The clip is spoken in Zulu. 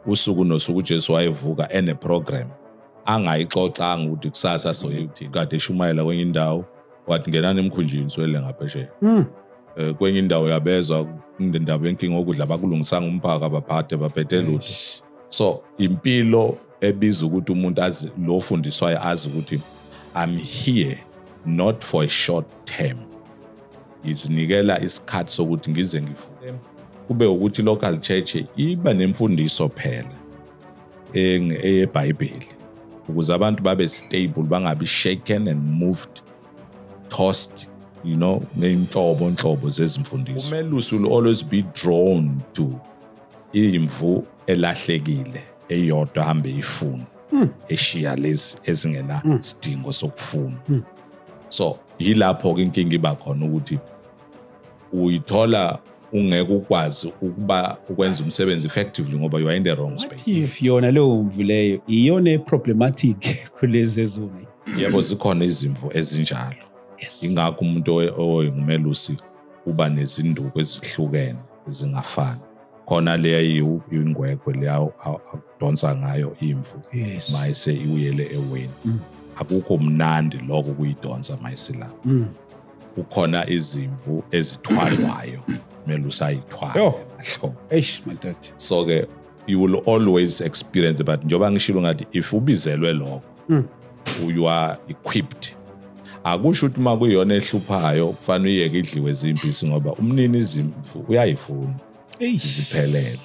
usuku nosuku uJesu wayevuka ene-program angayixoxanga ukuthi kusasa soyuthi kade eshumayela kwenye indawo wathi ngenani emkhunjini swele ngaphesheya kwenye indawo yabezwa indaba yenkinga okudla bakulungisanga umphaka abaphathe baphethe lutho. So impilo ebiza ukuthi umuntu azi lo fundiswayo azi ukuthi I'm here not for a short term. Izinikela isikhathi sokuthi ngize ngifunde. Kube ukuthi local church iba nemfundiso phela eBhayibheli ukuze abantu babe stable bangabi shaken and moved, tossed, you know, neinhlobo zezimfundiso. Umelusi will always be drawn to imvu elahlekile eyodwa hambe ifuna eshiya lezi ezingena sidingo sokufuna. So yilapho ke inkinga iba khona ukuthi uyithola ungeke ukwazi ukuba ukwenza umsebenzi effectively ngoba you are in the wrong space. If yona leyo mvu leyo iyona problematic kulezi ezone. Yebo zikhona izimvu ezinjalo. Yes. Ingakho umuntu oyingumelusi uba nezinduku ezihlukene ezingafani. Khona leyo ingwegwe leyo akudonsa ngayo imvu mayise iwuyele eweni. Akukho mnandi lokho kuyidonsa mayisela. Ukhona izimvu ezithwalwayo melusi ayithwale mahlobo. Madodana. So ke you will always experience but njoba ngishilo ngathi if ubizelwe lokho you are equipped. Akusho ukuthi makuyona ehluphayo kufanele uyeke idliwe ezimpisi ngoba umnini izimvu uyayifuna iziphelele.